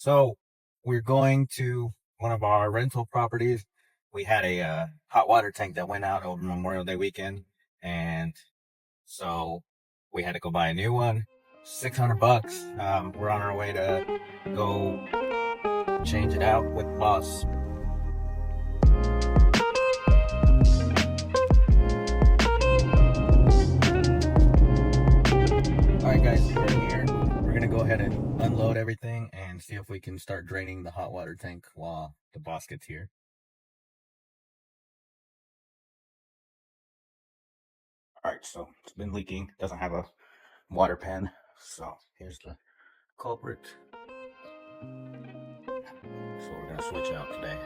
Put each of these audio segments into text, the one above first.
So we're going to one of our rental properties. We had a hot water tank that went out over Memorial Day weekend, and so we had to go buy a new one. $600. We're on our way to go change it out with the boss. Alright guys, we're here. We're gonna go ahead and unload everything and see if we can start draining the hot water tank while the boss gets here. Alright, so it's been leaking, doesn't have a water pan, so here's the culprit. So we're gonna switch out today.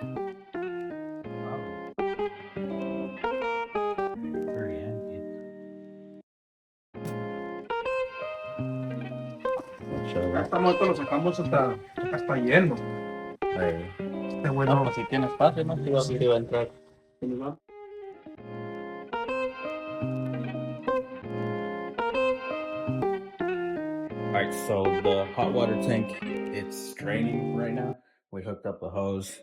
Very empty. Esta moto lo sacamos hasta acá está lleno. Este bueno. Pues si tiene espacio, ¿no? Sí va a entrar. Alright, so the hot water tank, it's draining right now. We hooked up the hose.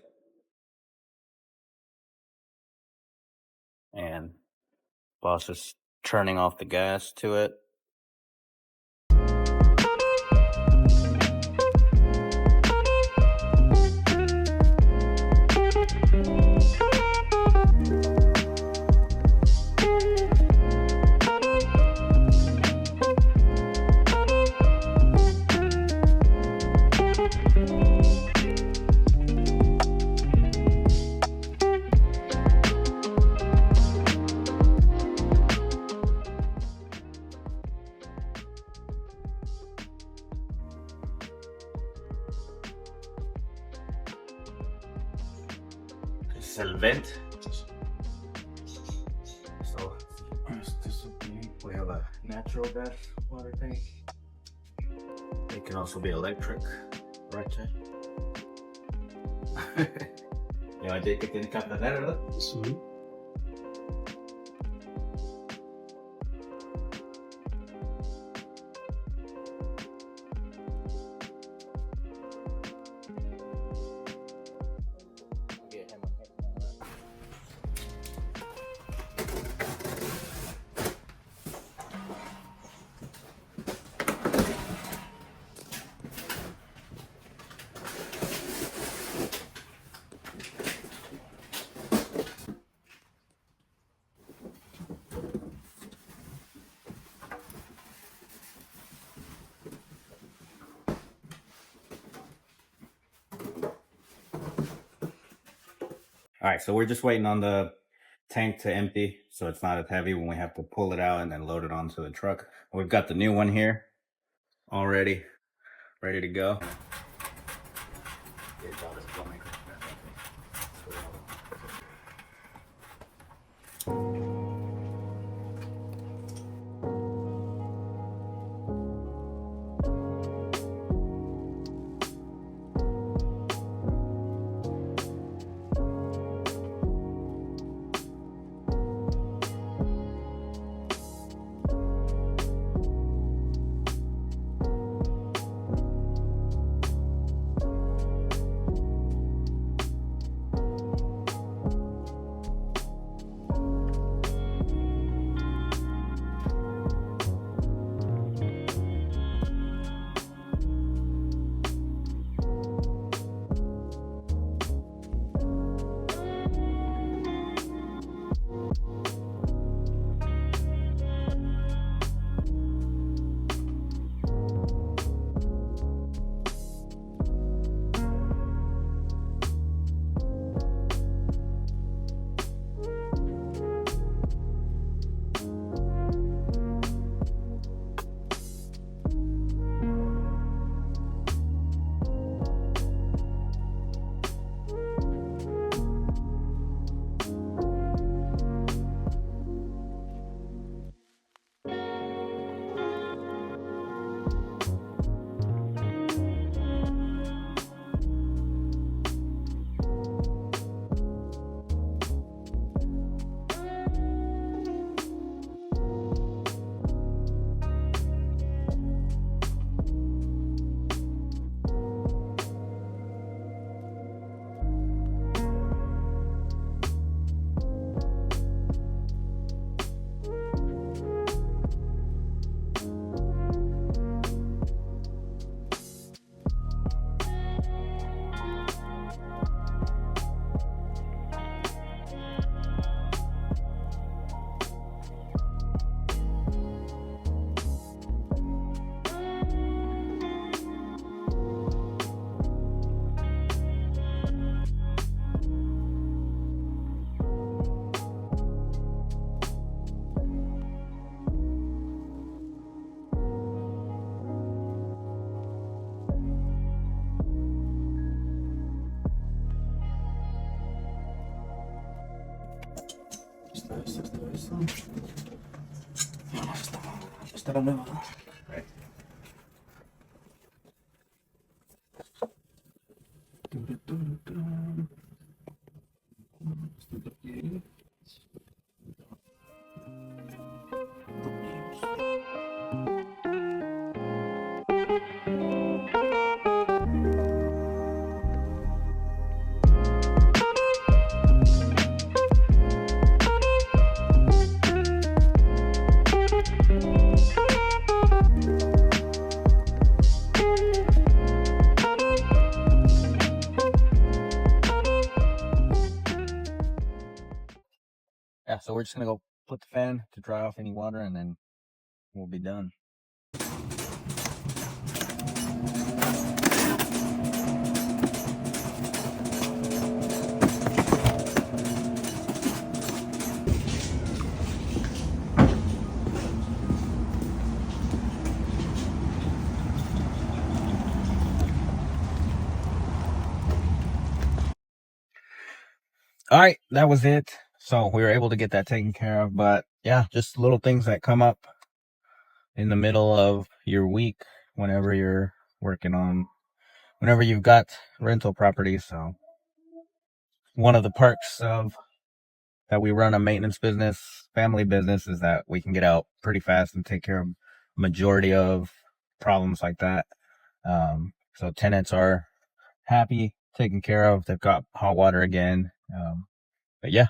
And boss is turning off the gas to it. This is el vent. So this would be, we have a natural gas water tank. It can also be electric, right? Ya ayer que tiene candadera, ¿verdad? Sí. Alright, so we're just waiting on the tank to empty so it's not as heavy when we have to pull it out and then load it onto the truck. We've got the new one here already ready to go. Esta la nueva. Yeah, so we're just gonna go put the fan to dry off any water, and then we'll be done. All right, that was it. So we were able to get that taken care of, but yeah, just little things that come up in the middle of your week whenever you're working on, whenever you've got rental properties. So one of the perks of that we run a maintenance business, family business, is that we can get out pretty fast and take care of majority of problems like that. So tenants are happy, taken care of. They've got hot water again. But yeah,